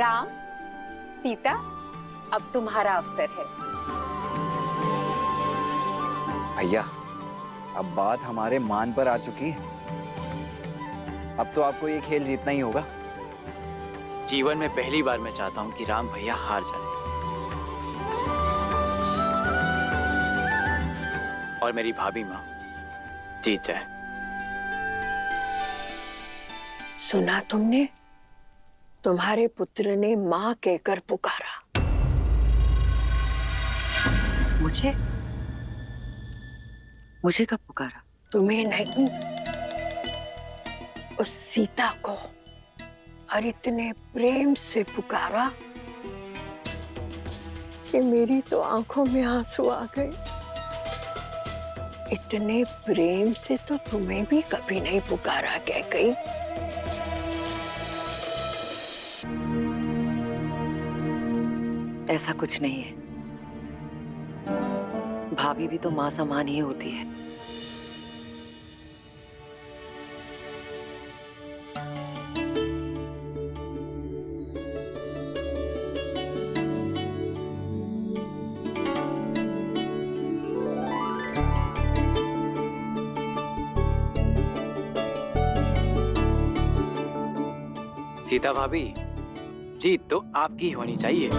राम, सीता, अब तुम्हारा अवसर है। भैया, अब बात हमारे मान पर आ चुकी है। अब तो आपको ये खेल जीतना ही होगा। जीवन में पहली बार मैं चाहता हूँ कि राम भैया हार जाए और मेरी भाभी माँ जीत जाए। सुना तुमने? तुम्हारे पुत्र ने माँ कहकर पुकारा। मुझे कब पुकारा? तुम्हें नहीं, उस सीता को। और इतने प्रेम से पुकारा कि मेरी तो आंखों में आंसू आ गए। इतने प्रेम से तो तुम्हें भी कभी नहीं पुकारा कैकई। ऐसा कुछ नहीं है। भाभी भी तो माँ समान ही होती है। सीता भाभी, जीत तो आपकी ही होनी चाहिए।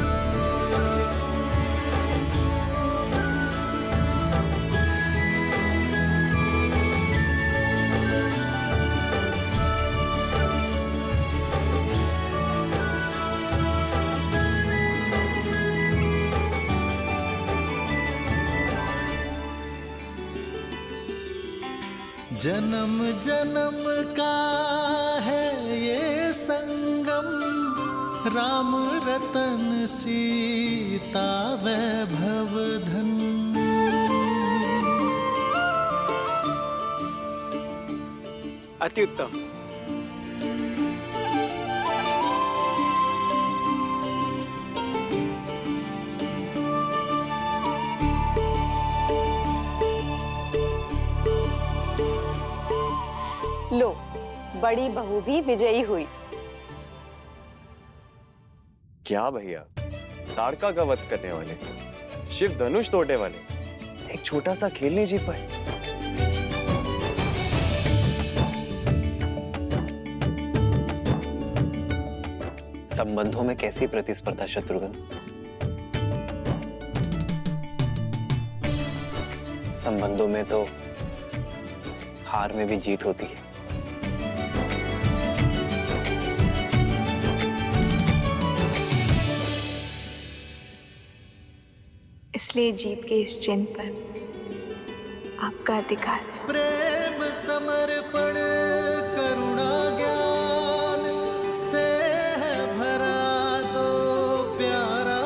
जन्म जन्म का है ये संगम, राम रतन सीता वैभव धन। अति उत्तम। लो, बड़ी बहू भी विजयी हुई। क्या भैया, ताड़का का वध करने वाले, शिव धनुष तोड़ने वाले, एक छोटा सा खेल नहीं जीत पाए। संबंधों में कैसी प्रतिस्पर्धा शत्रुघ्न? संबंधों में तो हार में भी जीत होती है। इसलिए जीत के इस चिन्ह पर आपका अधिकार है। प्रेम समर्पण करुणा ज्ञान से है भरा दो प्यारा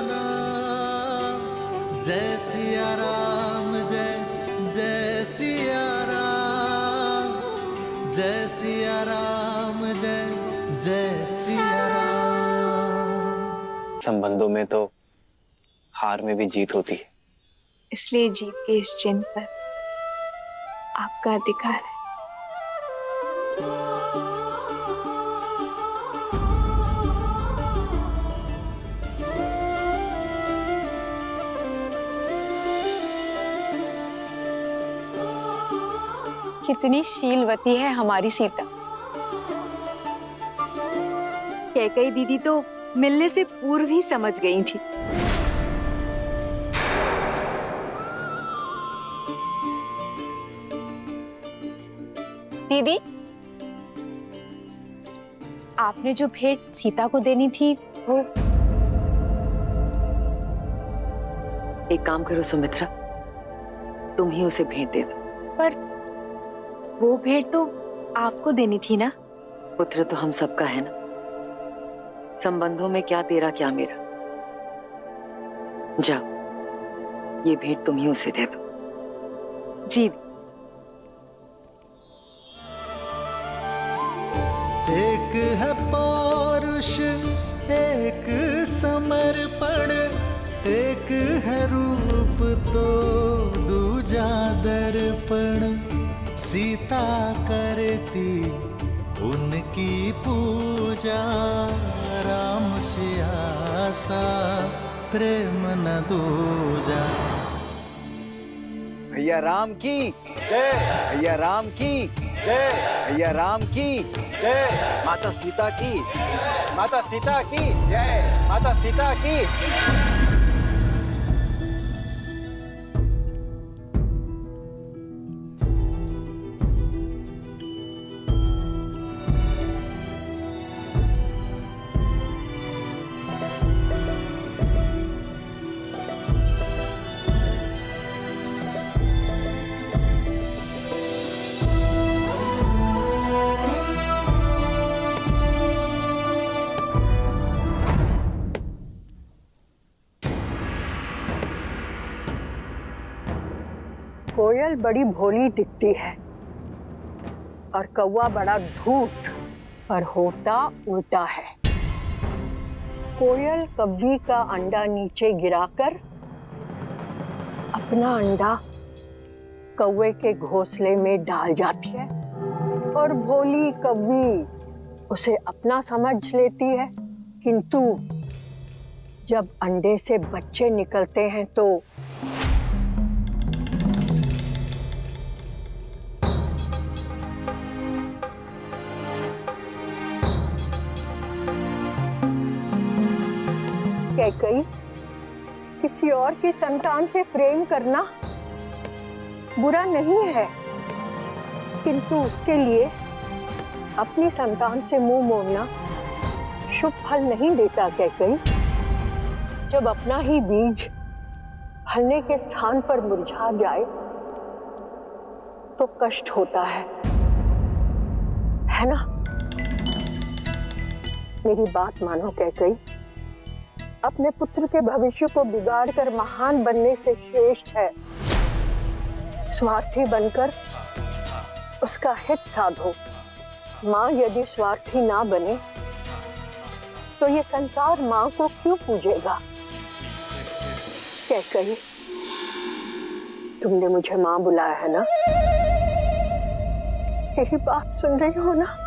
नाम। जय सिया राम, जय जय सिया राम, जय सिया राम, जय जय सिया राम। संबंधों में तो हार में भी जीत होती है। इसलिए जीत के इस चिन्ह पर आपका अधिकार है। कितनी शीलवती है हमारी सीता। कैकई दीदी तो मिलने से पूर्व ही समझ गई थी। दीदी, आपने जो भेंट सीता को देनी थी वो। एक काम करो सुमित्रा, तुम ही उसे भेंट दे दो। पर वो भेंट तो आपको देनी थी ना। पुत्र तो हम सबका है ना। संबंधों में क्या तेरा क्या मेरा। जाओ, ये भेंट तुम ही उसे दे दो। जी। एक है पौरुष, एक समर्पण, एक है रूप तो दूजा दर्पण। सीता करती उनकी पूजा। राम सिया सा प्रेम न दूजा। भैया राम की जय। भैया राम की जय। भैया राम की जय। माता सीता की। माता सीता की जय। माता सीता की। कोयल बड़ी भोली दिखती है और कौवा बड़ा धूर्त, पर होता उल्टा है। कोयल कव्वी का अंडा नीचे गिराकर अपना अंडा कौवे के घोंसले में डाल जाती है और भोली कव्वी उसे अपना समझ लेती है, किंतु जब अंडे से बच्चे निकलते हैं तो कैकई, किसी और की संतान से प्रेम करना बुरा नहीं है, किंतु उसके लिए अपनी संतान से मुंह मोड़ना शुभ फल नहीं देता। कैकई, जब अपना ही बीज फलने के स्थान पर मुरझा जाए तो कष्ट होता है ना? मेरी बात मानो कैकई, अपने पुत्र के भविष्य को बिगाड़कर महान बनने से श्रेष्ठ है स्वार्थी बनकर उसका हित साधो। माँ यदि स्वार्थी ना बने तो ये संसार माँ को क्यों पूजेगा? कैकई, तुमने मुझे माँ बुलाया है ना? यही बात सुन रही हो ना?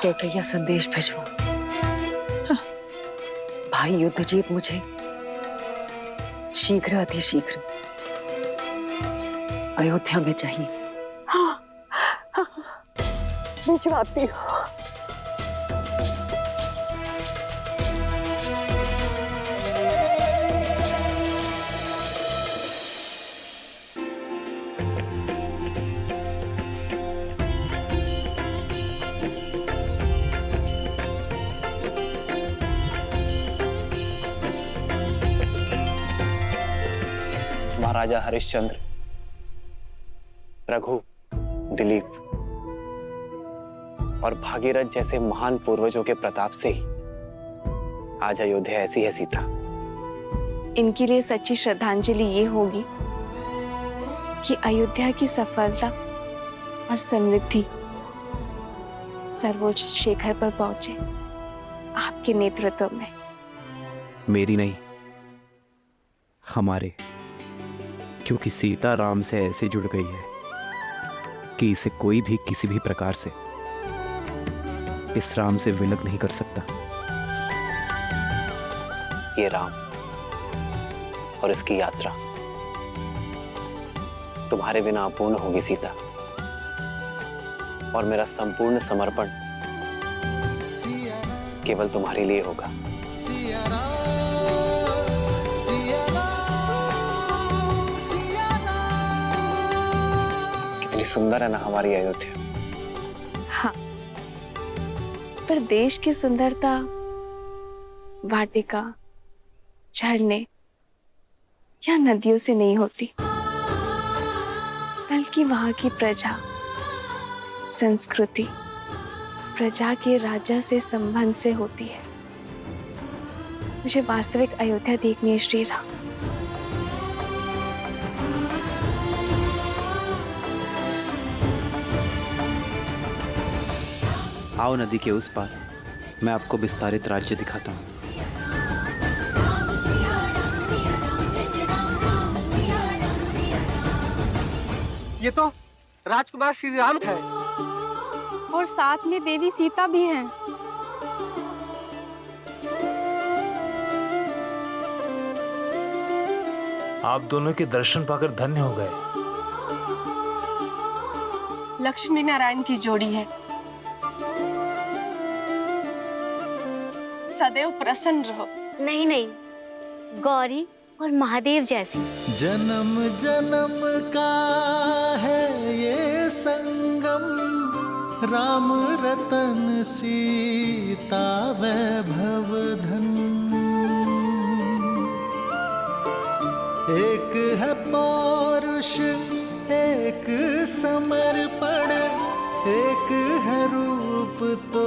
कैकैया संदेश भिजवाओ। भाई युद्धजीत मुझे शीघ्र अतिशीघ्र अयोध्या में चाहिए। हाँ, भिजवाती हूँ। महाराजा हरिश्चंद्र, रघु, दिलीप और भागीरथ जैसे महान पूर्वजों के प्रताप से ही आज अयोध्या ऐसी है सीता। इनके लिए सच्ची श्रद्धांजलि ये होगी कि अयोध्या की सफलता और समृद्धि सर्वोच्च शिखर पर पहुंचे आपके नेतृत्व में। मेरी नहीं, हमारे, क्योंकि सीता राम से ऐसे जुड़ गई है कि इसे कोई भी किसी भी प्रकार से इस राम से विलग नहीं कर सकता। ये राम और इसकी यात्रा तुम्हारे बिना अपूर्ण होगी सीता, और मेरा संपूर्ण समर्पण केवल तुम्हारे लिए होगा। कितनी सुंदर है ना हमारी अयोध्या। हाँ, पर देश की सुंदरता वाटिका, झरने या नदियों से नहीं होती, बल्कि वहां की प्रजा, संस्कृति, प्रजा के राजा से संबंध से होती है। मुझे वास्तविक अयोध्या देखनी है श्री राम। आओ नदी के उस पार, मैं आपको विस्तारित राज्य दिखाता हूँ। ये तो राजकुमार श्री राम है और साथ में देवी सीता भी हैं। आप दोनों के दर्शन पाकर धन्य हो गए। लक्ष्मी नारायण की जोड़ी है, सदैव प्रसन्न रहो। नहीं नहीं, गौरी और महादेव जैसी। जन्म जन्म का है ये संगम, राम रतन सीता वैभव धन। एक है पौरुष एक समर्पण, एक है रूप तो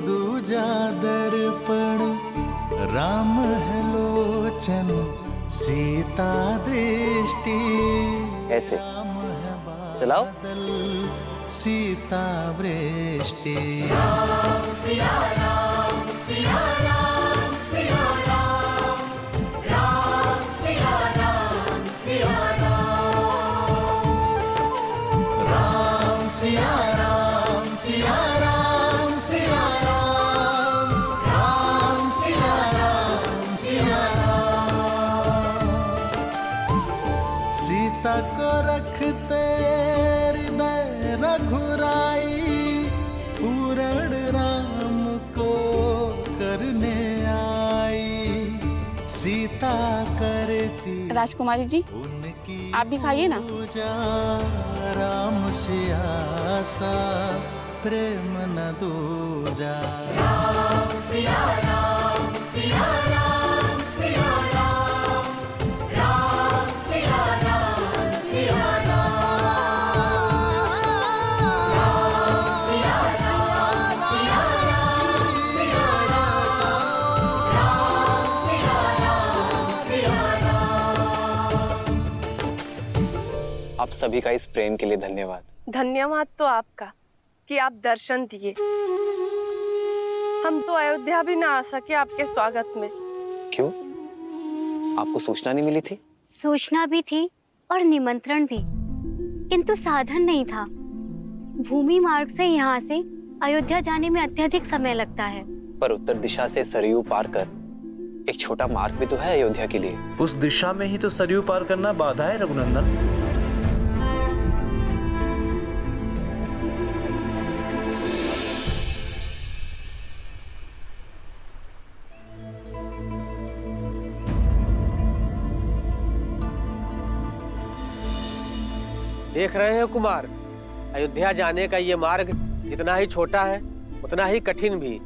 दूजा दर्पण। राम है लोचन सीता दृष्टि, ऐसे राम है चलाओ। बादल सीता वृष्टि। सिया राम सिया राम सिया राम, राम सिया राम सिया राम। सीता को रखते हृदय रघुराई, पूर्ण राम को करने आई। सीता करती राजकुमारी जी, आप भी खाइए ना। राम से आसा प्रेम न दूजा। राम सिया राम सिया राम सिया राम, राम सिया राम सिया राम, राम सिया राम सिया राम सिया राम, राम सिया राम सिया राम। आप सभी का इस प्रेम के लिए धन्यवाद। धन्यवाद तो आपका कि आप दर्शन दिए। हम तो अयोध्या भी ना आ सके आपके स्वागत में। क्यों, आपको सूचना नहीं मिली थी? सूचना भी थी और निमंत्रण भी, किंतु साधन नहीं था। भूमि मार्ग से यहाँ से अयोध्या जाने में अत्यधिक समय लगता है। पर उत्तर दिशा से सरयू पार कर एक छोटा मार्ग भी तो है अयोध्या के लिए। उस दिशा में ही तो सरयू पार करना बाधा है रघुनंदन। देख रहे हैं कुमार, अयोध्या जाने का ये मार्ग जितना ही छोटा है उतना ही कठिन भी।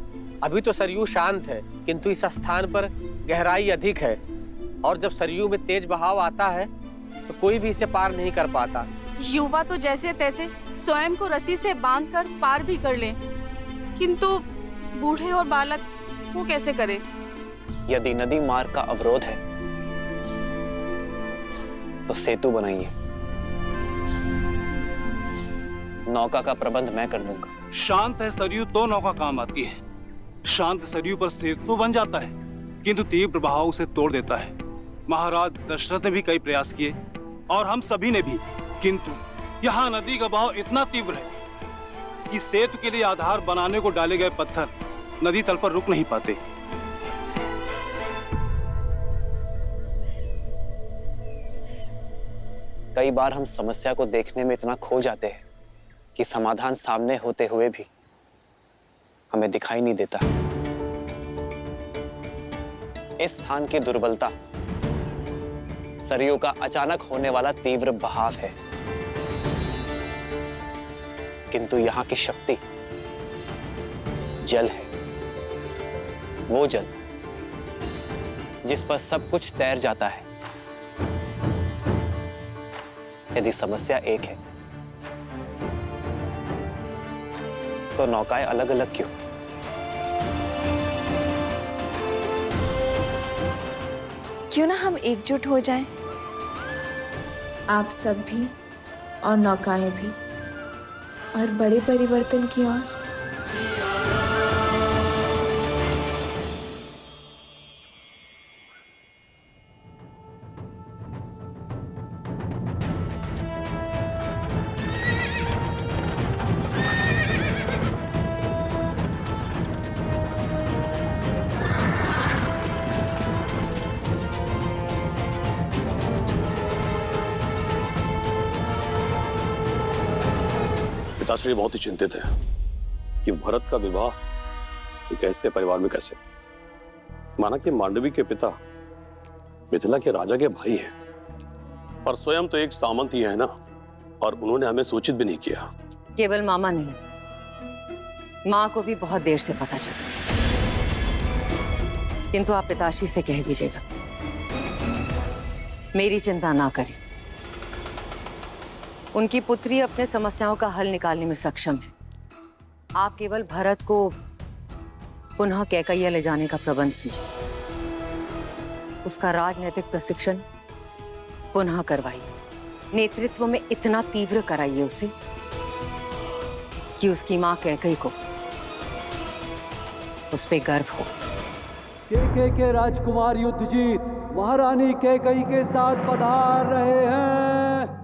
अभी तो सरयू शांत है, किंतु इस स्थान पर गहराई अधिक है, और जब सरयू में तेज बहाव आता है तो कोई भी इसे पार नहीं कर पाता। युवा तो जैसे तैसे स्वयं को रस्सी से बांधकर पार भी कर लें, किंतु बूढ़े और बालक वो कैसे करें? यदि नदी मार्ग का अवरोध है तो सेतु बनाइए। नौका का प्रबंध मैं कर दूंगा। शांत है सरयू तो नौका काम आती है। शांत सरयू पर सेतु बन जाता है, किंतु तीव्र बहाव उसे तोड़ देता है। महाराज दशरथ ने भी कई प्रयास किए और हम सभी ने भी, किंतु यहाँ नदी का बहाव इतना तीव्र है कि सेतु के लिए आधार बनाने को डाले गए पत्थर नदी तल पर रुक नहीं पाते। कई बार हम समस्या को देखने में इतना खो जाते हैं कि समाधान सामने होते हुए भी हमें दिखाई नहीं देता। इस स्थान की दुर्बलता सरयू का अचानक होने वाला तीव्र बहाव है, किंतु यहाँ की शक्ति जल है। वो जल जिस पर सब कुछ तैर जाता है। यदि समस्या एक है तो नौकाएं अलग अलग क्यों? क्यों ना हम एकजुट हो जाएं? आप सब भी और नौकाएं भी, और बड़े परिवर्तन की ओर। पिताश्री बहुत ही चिंतित है कि भरत का विवाह एक ऐसे परिवार में कैसे। माना कि मांडवी के पिता मिथिला के राजा के भाई हैं, पर स्वयं तो एक सामंत ही है ना, और उन्होंने हमें सूचित भी नहीं किया। केवल मामा नहीं, माँ को भी बहुत देर से पता चला, किंतु आप पिताश्री से कह दीजिएगा मेरी चिंता ना करें। उनकी पुत्री अपने समस्याओं का हल निकालने में सक्षम है। आप केवल भरत को पुनः कैकैया ले जाने का प्रबंध कीजिए, उसका राजनीतिक प्रशिक्षण पुनः करवाइए, नेतृत्व में इतना तीव्र कराइए उसे कि उसकी मां कैकई को उस पे गर्व हो। के राजकुमार युद्धजीत महारानी कैकई के साथ पधार रहे हैं।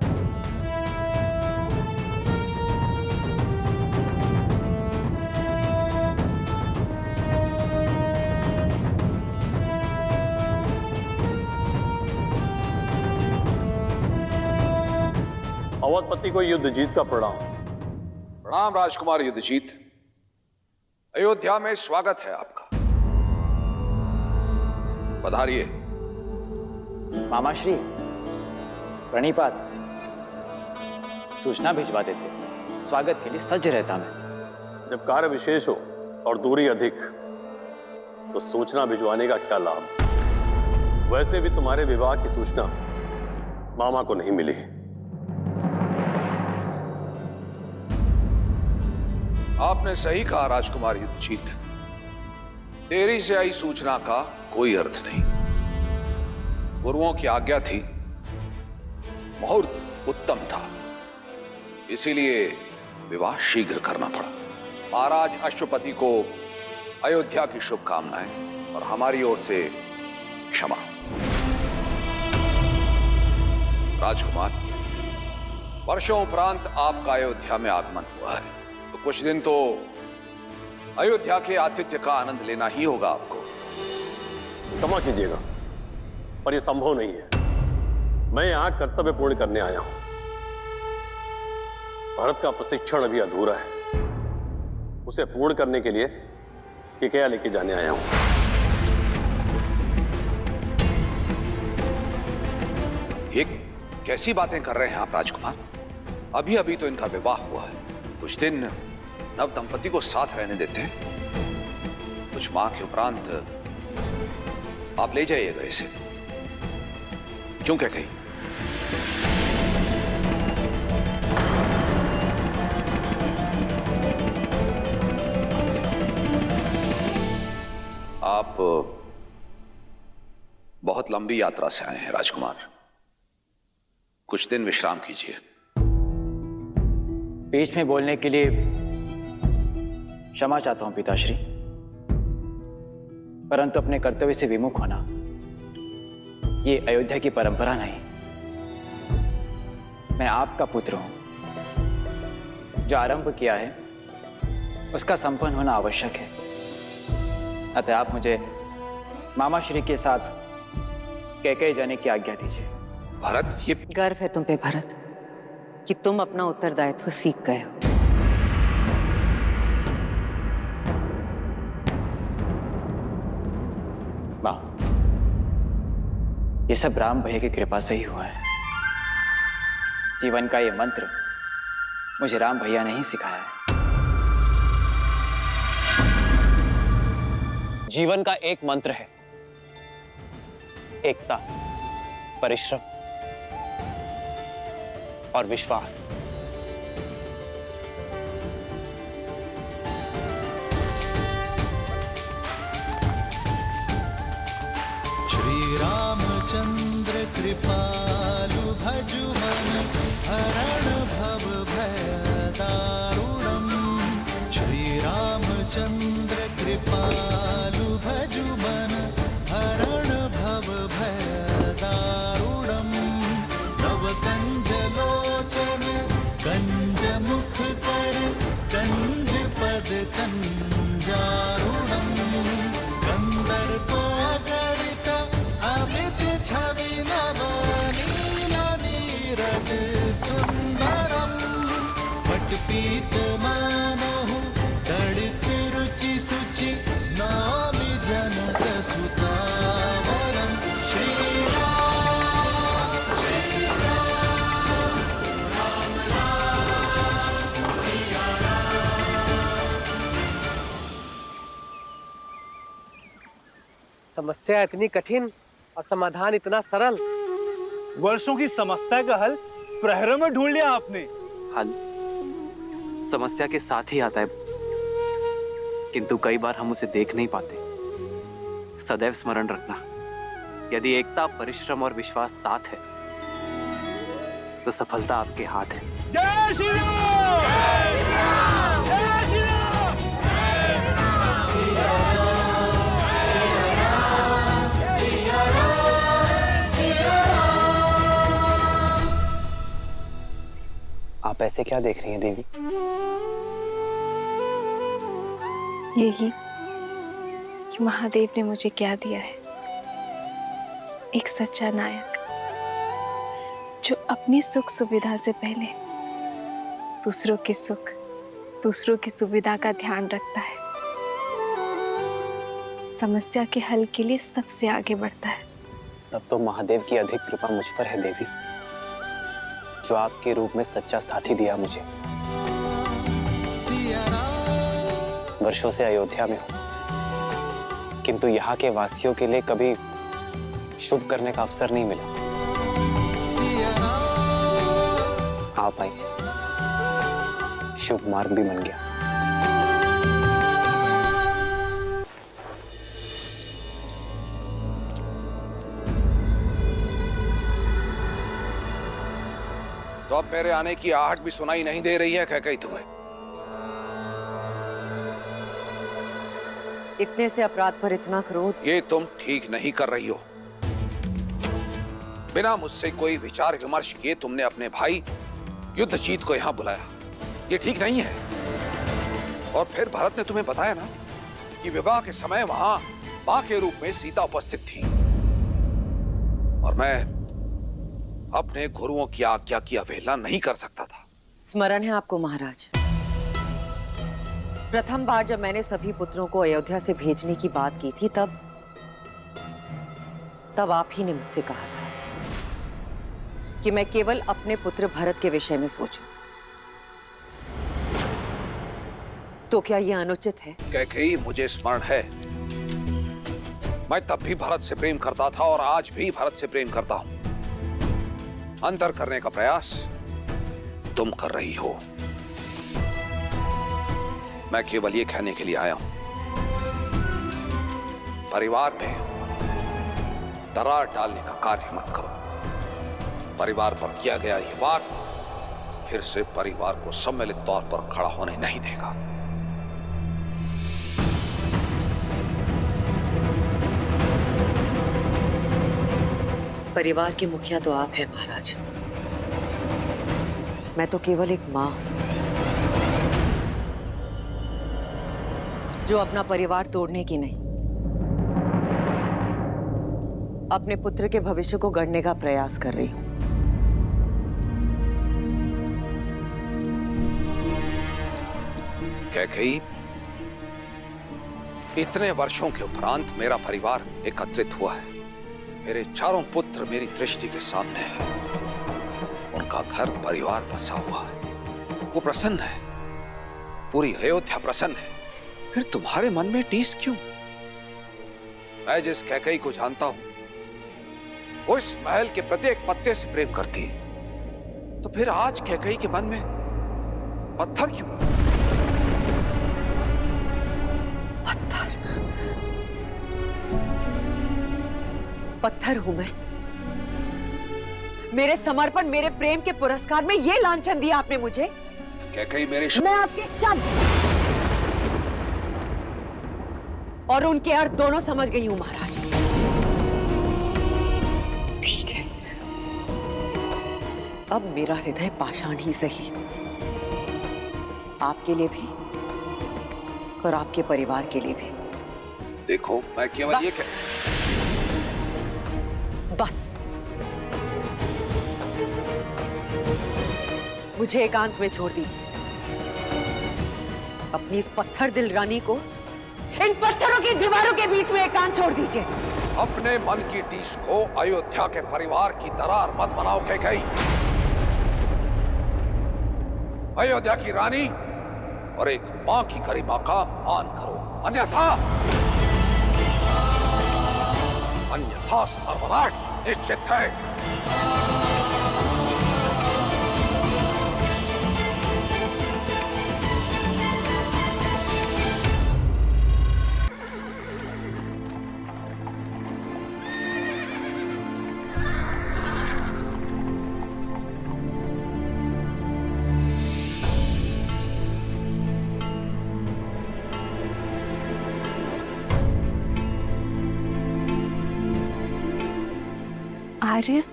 अवधपति को युद्धजीत का प्रणाम। प्रणाम राजकुमार युद्धजीत, अयोध्या में स्वागत है आपका, पधारिए। मामाश्री प्रणिपात, सूचना भिजवा देते, स्वागत के लिए सज्ज रहता मैं। जब कार्य विशेष हो और दूरी अधिक तो सूचना भिजवाने का क्या लाभ। वैसे भी तुम्हारे विवाह की सूचना मामा को नहीं मिली। आपने सही कहा राजकुमार युद्धजीत, देरी से आई सूचना का कोई अर्थ नहीं। गुरुओं की आज्ञा थी, मुहूर्त उत्तम था, इसीलिए विवाह शीघ्र करना पड़ा। महाराज अश्वपति को अयोध्या की शुभकामनाएं और हमारी ओर से क्षमा। राजकुमार, वर्षों उपरांत आपका अयोध्या में आगमन हुआ है, तो कुछ दिन तो अयोध्या के आतिथ्य का आनंद लेना ही होगा आपको। क्षमा कीजिएगा, पर यह संभव नहीं है। मैं यहां कर्तव्य पूर्ण करने आया हूं। भरत का प्रशिक्षण अभी अधूरा है, उसे पूर्ण करने के लिए कैकैया लेके जाने आया हूं। ये कैसी बातें कर रहे हैं आप राजकुमार? अभी अभी तो इनका विवाह हुआ है, कुछ दिन नव दंपति को साथ रहने देते हैं। कुछ माह के उपरांत आप ले जाइएगा इसे। क्यों कैकई? आप बहुत लंबी यात्रा से आए हैं राजकुमार, कुछ दिन विश्राम कीजिए। बीच में बोलने के लिए क्षमा चाहता हूं पिताश्री, परंतु अपने कर्तव्य से विमुख होना ये अयोध्या की परंपरा नहीं। मैं आपका पुत्र हूं, जो आरंभ किया है उसका संपन्न होना आवश्यक है। अतः आप मुझे मामा श्री के साथ कैकई जाने की आज्ञा दीजिए। भरत, ये गर्व है तुम पे भरत कि तुम अपना उत्तरदायित्व सीख गए हो। मां, ये सब राम भैया की कृपा से ही हुआ है। जीवन का ये मंत्र मुझे राम भैया ने ही सिखाया है। जीवन का एक मंत्र है एकता, परिश्रम और विश्वास। श्री रामचंद्र कृपालु भजुमन हरण भव भय दारुणम। श्री रामचंद्र कृपालु भजुमन हरण भव भय दारुणम। नव कंज लोचन कंज मुख कर कंज पद कंजारुणम। कंदर्पगणित अमित छवि नव नील नीरज सुंदरम। वटपीत मानहु तड़ित रुचि सुचि नामि जनक सुता वरम श्री राम राम राम सिया समस्या इतनी कठिन और समाधान इतना सरल। वर्षों की समस्या का हल प्रहरों में ढूंढ लिया आपने। हल समस्या के साथ ही आता है, किंतु कई बार हम उसे देख नहीं पाते। सदैव स्मरण रखना, यदि एकता, परिश्रम और विश्वास साथ है तो सफलता आपके हाथ है। जय श्री राम! जय श्री राम! जय श्री राम! आप ऐसे क्या देख रही हैं देवी? यही कि महादेव ने मुझे क्या दिया है, एक सच्चा नायक जो अपनी सुख सुविधा से पहले दूसरों के सुख, दूसरों की सुविधा का ध्यान रखता है, समस्या के हल के लिए सबसे आगे बढ़ता है। तब तो महादेव की अधिक कृपा मुझ पर है देवी, जो आपके रूप में सच्चा साथी दिया मुझे। वर्षों से अयोध्या में हूं, किंतु यहाँ के वासियों के लिए कभी शुभ करने का अवसर नहीं मिला। आप आई, शुभ मार्ग भी बन गया। तो अब मेरे आने की आहट भी सुनाई नहीं दे रही है कैकेयी तुम्हें? इतने से अपराध पर इतना क्रोध? ये तुम ठीक नहीं कर रही हो। बिना मुझसे कोई विचार विमर्श किए तुमने अपने भाई युद्धजीत को यहाँ बुलाया, ये ठीक नहीं है। और फिर भरत ने तुम्हें बताया ना कि विवाह के समय वहां मां के रूप में सीता उपस्थित थी, और मैं अपने गुरुओं की आज्ञा की अवहेलना नहीं कर सकता था। स्मरण है आपको महाराज, प्रथम बार जब मैंने सभी पुत्रों को अयोध्या से भेजने की बात की थी, तब आप ही ने मुझसे कहा था कि मैं केवल अपने पुत्र भरत के विषय में सोचूं। तो क्या यह अनुचित है? कैकेयी, मुझे स्मरण है, मैं तब भी भरत से प्रेम करता था और आज भी भरत से प्रेम करता हूं। अंतर करने का प्रयास तुम कर रही हो। मैं केवल ये कहने के लिए आया हूं, परिवार में दरार डालने का कार्य मत करो। परिवार पर किया गया ये वार फिर से परिवार को सम्मिलित तौर पर खड़ा होने नहीं देगा। परिवार के मुखिया तो आप हैं महाराज, मैं तो केवल एक मां जो अपना परिवार तोड़ने की नहीं, अपने पुत्र के भविष्य को गढ़ने का प्रयास कर रही हूं। कैकेयी, इतने वर्षों के उपरांत मेरा परिवार एकत्रित हुआ है। मेरे चारों पुत्र मेरी दृष्टि के सामने हैं। उनका घर परिवार बसा हुआ है, वो प्रसन्न है, पूरी अयोध्या प्रसन्न है। फिर तुम्हारे मन में टीस क्यों? मैं जिस कैकेयी को जानता हूं वो इस महल के प्रत्येक पत्ते से प्रेम करती है, तो फिर आज कैकेयी के मन में पत्थर क्यों? पत्थर हूं मैं? मेरे समर्पण, मेरे प्रेम के पुरस्कार में ये लांछन दिया आपने मुझे? कैकेयी, मेरे मैं आपके शब्द और उनके अर्थ दोनों समझ गई हूं महाराज। ठीक है, अब मेरा हृदय पाषाण ही सही, आपके लिए भी और आपके परिवार के लिए भी। देखो, मैं केवल ये बस मुझे एकांत में छोड़ दीजिए। अपनी इस पत्थर दिल रानी को इन पत्थरों की दीवारों के बीच में एकांत छोड़ दीजिए। अपने मन की टीस को अयोध्या के परिवार की दरार मत बनाओ कैकई। अयोध्या की रानी और एक मां की गरिमा का मान करो, अन्यथा सर्वनाश निश्चित है। आर्य,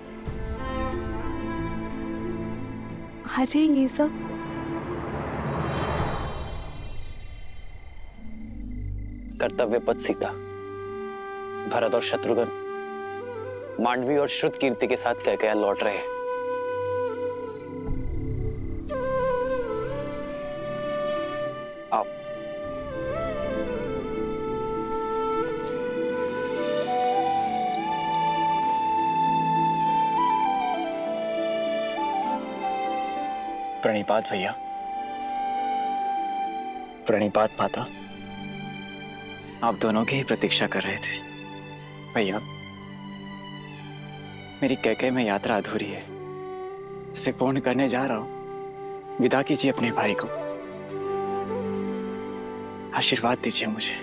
आर्य, ये सब कर्तव्य पथ सीता, भरत और शत्रुघ्न मांडवी और श्रुत कीर्ति के साथ कैकेयी लौट रहे हैं। आप प्रणिपात भैया, प्रणिपात माता। आप दोनों की ही प्रतीक्षा कर रहे थे। भैया, मेरी कैकेयी में यात्रा अधूरी है, उसे पूर्ण करने जा रहा हूं। विदा कीजिए अपने भाई को, आशीर्वाद दीजिए मुझे।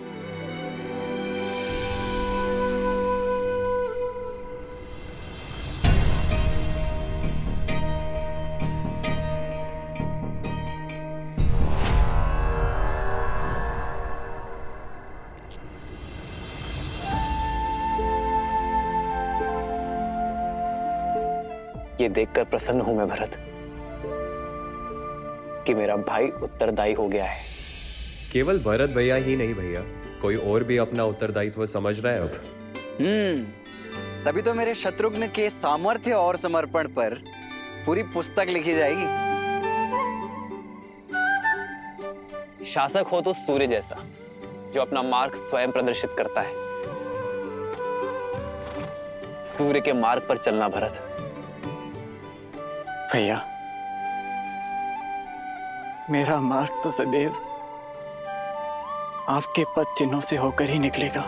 ये देखकर प्रसन्न हूं मैं भरत कि मेरा भाई उत्तरदायी हो गया है। केवल भरत भैया ही नहीं भैया, कोई और भी अपना उत्तरदायित्व समझ रहा है अब। तभी तो मेरे शत्रुघ्न के सामर्थ्य और समर्पण पर पूरी पुस्तक लिखी जाएगी। शासक हो तो सूर्य जैसा, जो अपना मार्ग स्वयं प्रदर्शित करता है। सूर्य के मार्ग पर चलना भरत। भैया, मेरा मार्ग तो सदैव आपके पद चिन्हों से होकर ही निकलेगा।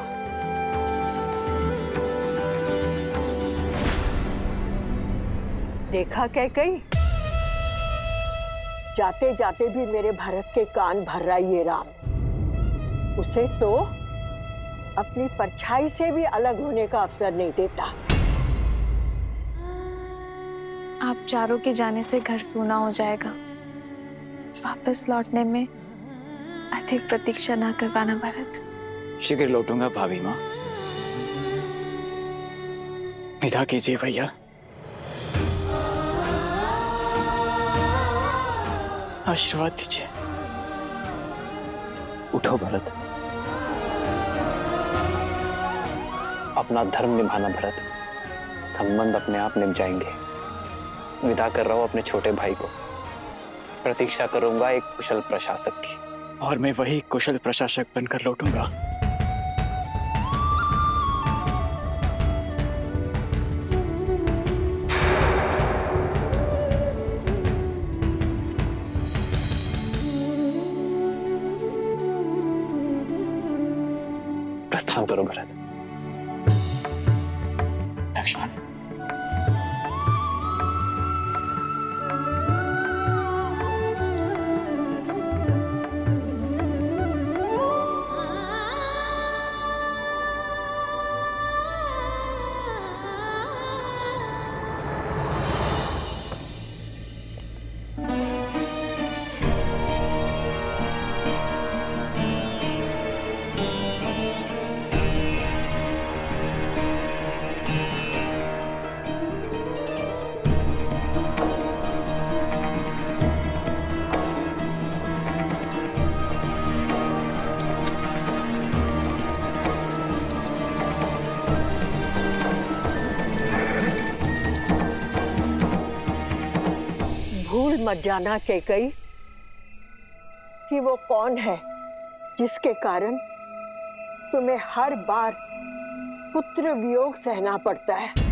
देखा कैकई, जाते जाते भी मेरे भरत के कान भर रहा ये राम। उसे तो अपनी परछाई से भी अलग होने का अवसर नहीं देता। आप चारों के जाने से घर सूना हो जाएगा। वापस लौटने में अधिक प्रतीक्षा ना करवाना भरत। शीघ्र लौटूंगा भाभी माँ। विदा कीजिए भैया। आशीर्वाद दीजिए। उठो भरत, अपना धर्म निभाना भरत। संबंध अपने आप निभ जाएंगे। विदा कर रहा हूं अपने छोटे भाई को। प्रतीक्षा करूंगा एक कुशल प्रशासक की। और मैं वही कुशल प्रशासक बनकर लौटूंगा। प्रस्थान करो भरत। लक्ष्मण, भूल मत जाना कैकई कि वो कौन है जिसके कारण तुम्हें हर बार पुत्र वियोग सहना पड़ता है।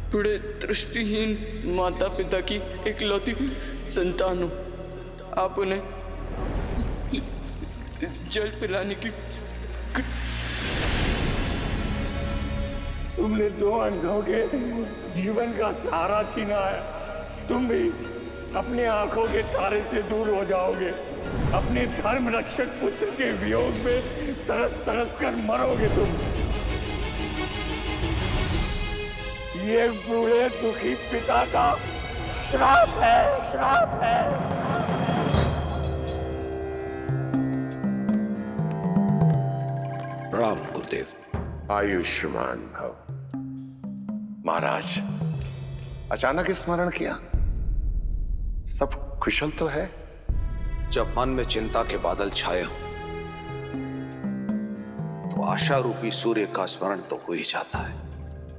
बूढ़े दृष्टिहीन माता पिता की इकलौती संतान हूं। आप उन्हें जल पिलाने की तुमने दो अंधों के जीवन का सहारा छीना है। तुम भी अपनी आंखों के तारे से दूर हो जाओगे। अपने धर्म रक्षक पुत्र के वियोग में तरस तरस कर मरोगे तुम। ये बूढ़े दुखी पिता का श्राप है, श्राप है। राम गुरुदेव। आयुष्मान भव। महाराज, अचानक स्मरण किया, सब कुशल तो है? जब मन में चिंता के बादल छाए हों तो आशा रूपी सूर्य का स्मरण तो हो ही जाता है।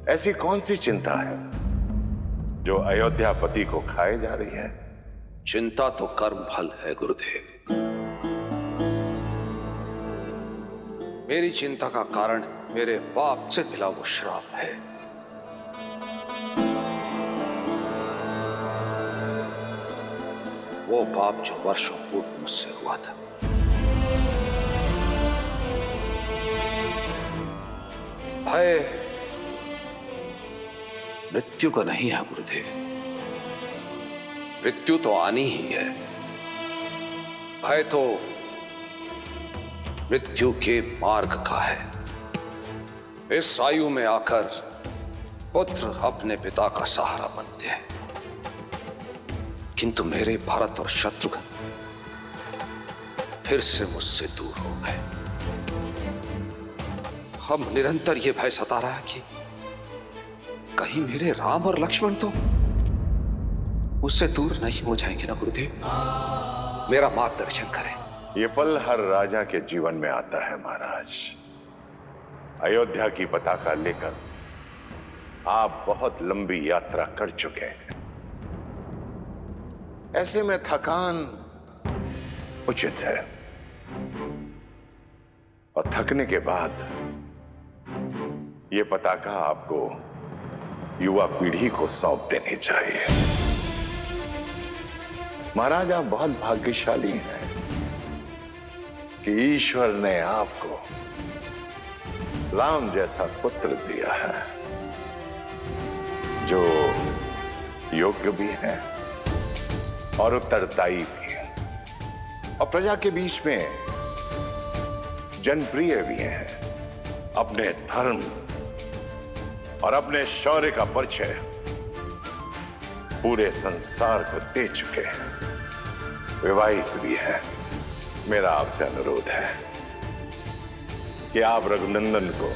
ऐसी कौन सी चिंता है जो अयोध्यापति को खाए जा रही है? चिंता तो कर्म फल है गुरुदेव। मेरी चिंता का कारण मेरे पाप से मिला वो श्राप है। वो पाप जो वर्षों पूर्व मुझसे हुआ था। भय मृत्यु का नहीं है गुरुदेव। मृत्यु तो आनी ही है। भय तो मृत्यु के मार्ग का है। इस आयु में आकर पुत्र अपने पिता का सहारा बनते हैं, किंतु मेरे भरत और शत्रुघ्न फिर से मुझसे दूर हो गए। हम निरंतर ये भय सता रहा है कि कहीं मेरे राम और लक्ष्मण तो मुझसे दूर नहीं हो जाएंगे ना गुरुदेव। मेरा मार्गदर्शन करें। ये पल हर राजा के जीवन में आता है महाराज। अयोध्या की पताका लेकर आप बहुत लंबी यात्रा कर चुके हैं। ऐसे में थकान उचित है, और थकने के बाद ये पताका आपको युवा पीढ़ी को सौंप देनी चाहिए। महाराज, आप बहुत भाग्यशाली हैं कि ईश्वर ने आपको राम जैसा पुत्र दिया है, जो योग्य भी है और उत्तरदायी भी है, और प्रजा के बीच में जनप्रिय भी हैं। अपने धर्म और अपने शौर्य का परिचय पूरे संसार को दे चुके हैं। विवाहित भी है। मेरा आपसे अनुरोध है कि आप रघुनंदन को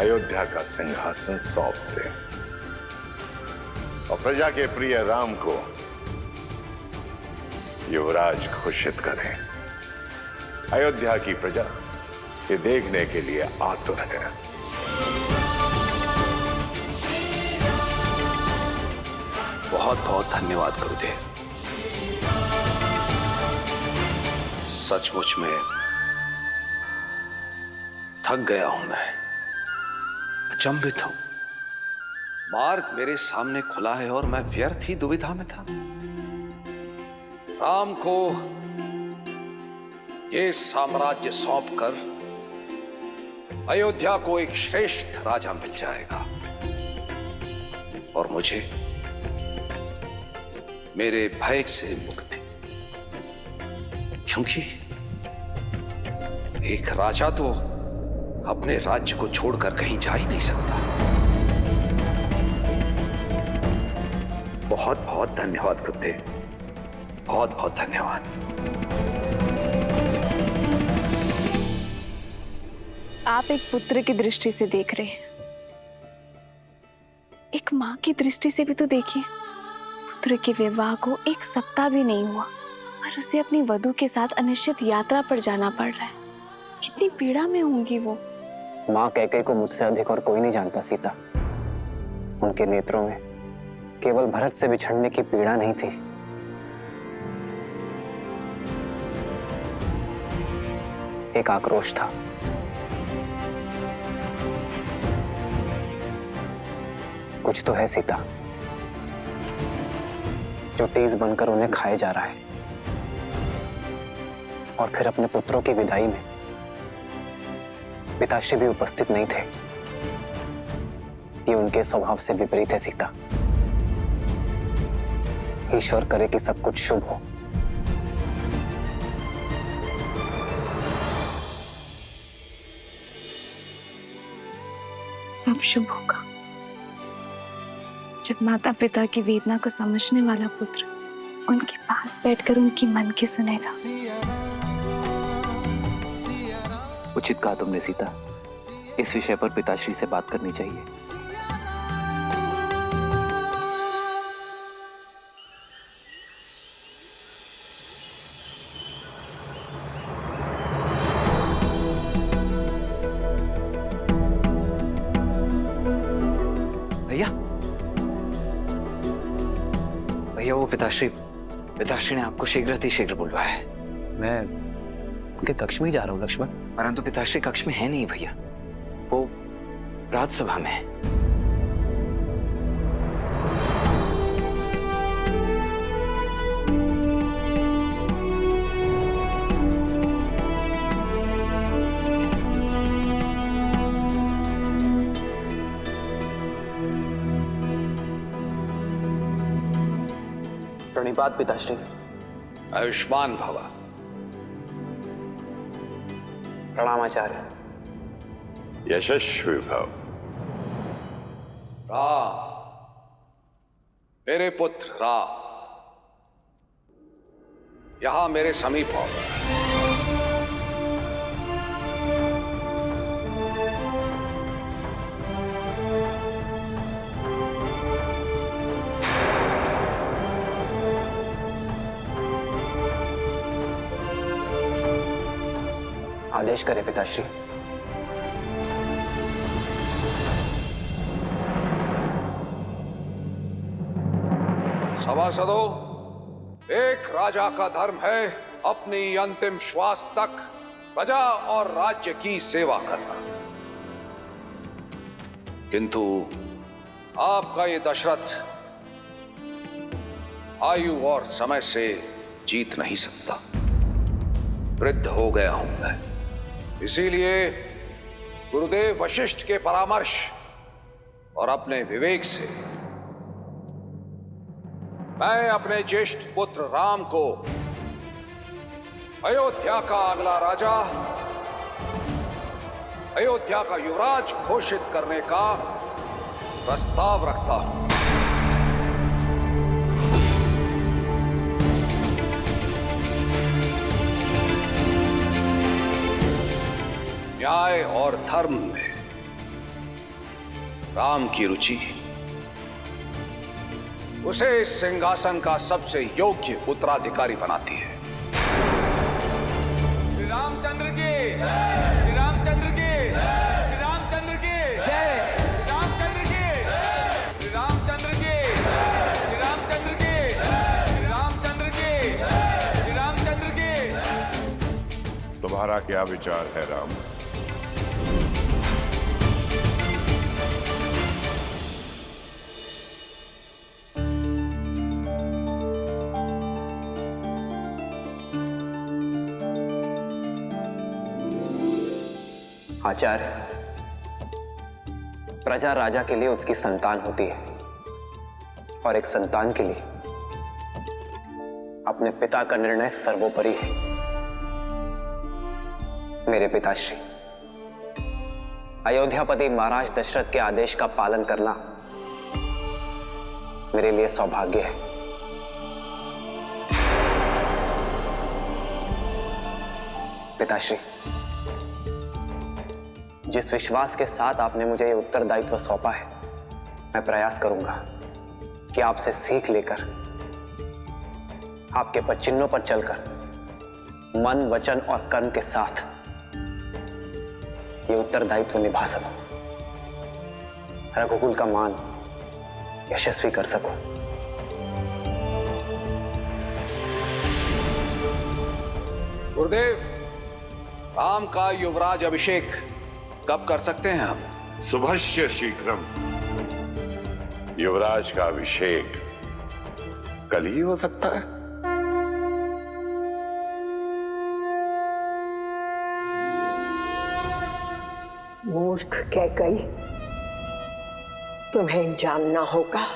अयोध्या का सिंहासन सौंप दें और प्रजा के प्रिय राम को युवराज घोषित करें। अयोध्या की प्रजा ये देखने के लिए आतुर है। बहुत बहुत धन्यवाद गुरुदेव। सचमुच में थक गया हूं मैं, अचंभित हूं। मार्ग मेरे सामने खुला है और मैं व्यर्थ ही दुविधा में था। राम को ये साम्राज्य सौंपकर अयोध्या को एक श्रेष्ठ राजा मिल जाएगा और मुझे मेरे भय से मुक्ति, क्योंकि एक राजा तो अपने राज्य को छोड़कर कहीं जा ही नहीं सकता। बहुत बहुत धन्यवाद कुत्ते, बहुत बहुत धन्यवाद। आप एक पुत्र की दृष्टि से देख रहे हैं, एक माँ की दृष्टि से भी तो देखिए। पुत्र के विवाह को 1 सप्ताह भी नहीं हुआ और उसे अपनी वधू के साथ अनिश्चित यात्रा पर जाना पड़ रहा है। कितनी पीड़ा में होंगी वो। माँ कैकेयी को मुझसे अधिक और कोई नहीं जानता सीता। उनके नेत्रों में केवल भरत से बिछड़ने की पीड़ा नहीं थी, एक आक्रोश था। कुछ तो है सीता जो तेज बनकर उन्हें खाए जा रहा है। और फिर अपने पुत्रों की विदाई में पिताश्री भी उपस्थित नहीं थे। ये उनके स्वभाव से विपरीत है सीता। ईश्वर करे कि सब कुछ शुभ हो। सब शुभ होगा जब माता पिता की वेदना को समझने वाला पुत्र उनके पास बैठकर उनकी मन की सुनेगा। उचित कहा तुमने सीता। इस विषय पर पिताश्री से बात करनी चाहिए। भैया वो पिताश्री ने आपको शीघ्र बुलवाया है। मैं उनके कक्ष में ही जा रहा हूँ लक्ष्मण। परंतु पिताश्री कक्ष में है नहीं भैया, वो राजसभा में है। प्रणिपात पिताश्री। आयुष्मान भवा। प्रणाम आचार्य। यशस्वी भव। राम, मेरे पुत्र राम, यहां मेरे समीप आओ। आदेश करे पिताश्री। सभासदों, एक राजा का धर्म है अपनी अंतिम श्वास तक प्रजा और राज्य की सेवा करना। किंतु आपका ये दशरथ आयु और समय से जीत नहीं सकता। वृद्ध हो गया हूं मैं। इसीलिए गुरुदेव वशिष्ठ के परामर्श और अपने विवेक से मैं अपने ज्येष्ठ पुत्र राम को अयोध्या का अगला राजा, अयोध्या का युवराज घोषित करने का प्रस्ताव रखता हूं। न्याय और धर्म में राम की रुचि उसे इस सिंहासन का सबसे योग्य उत्तराधिकारी बनाती है। श्री रामचंद्र की, श्री रामचंद्र की, श्री रामचंद्र की जय, श्री रामचंद्र की, श्री रामचंद्र की, श्री रामचंद्र की, श्री रामचंद्र की, श्री रामचंद्र की। तुम्हारा क्या विचार है राम? आचार्य, प्रजा राजा के लिए उसकी संतान होती है और एक संतान के लिए अपने पिता का निर्णय सर्वोपरि है। मेरे पिताश्री, अयोध्यापति महाराज दशरथ के आदेश का पालन करना मेरे लिए सौभाग्य है। पिताश्री, जिस विश्वास के साथ आपने मुझे ये उत्तरदायित्व सौंपा है, मैं प्रयास करूंगा कि आपसे सीख लेकर, आपके पदचिन्हों पर चलकर, मन, वचन और कर्म के साथ ये उत्तरदायित्व निभा सकूं, रघुकुल का मान यशस्वी कर सकूं। गुरुदेव, राम का युवराज अभिषेक कब कर सकते हैं हम? शुभस्य शीघ्रम। युवराज का अभिषेक कल ही हो सकता है। मूर्ख कैकई, तुम्हें जानना होगा,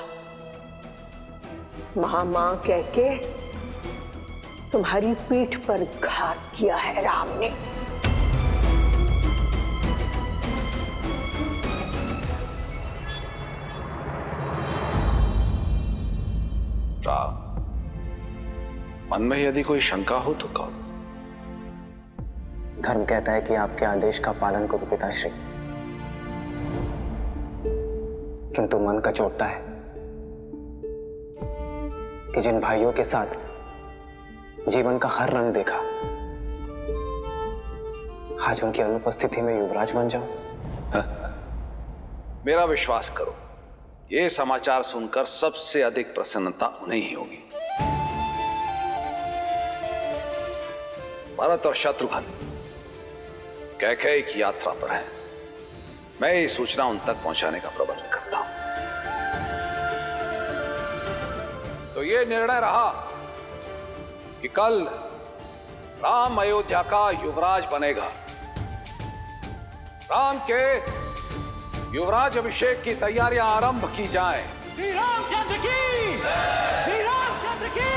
मां कह के तुम्हारी पीठ पर घात किया है राम ने। राम, मन में यदि कोई शंका हो तो कहो। धर्म कहता है कि आपके आदेश का पालन करूं पिताश्री, किंतु मन कचोटता है कि जिन भाइयों के साथ जीवन का हर रंग देखा, आज उनकी अनुपस्थिति में युवराज बन जाऊं। मेरा विश्वास करो, ये समाचार सुनकर सबसे अधिक प्रसन्नता उन्हें ही होगी। भरत और शत्रुघ्न कैकेयी की यात्रा पर हैं। मैं ये सूचना उन तक पहुंचाने का प्रबंध करता हूं। तो ये निर्णय रहा कि कल राम अयोध्या का युवराज बनेगा। राम के युवराज अभिषेक की तैयारियां आरंभ की जाएं। श्री रामचंद्र की, श्री रामचंद्र की।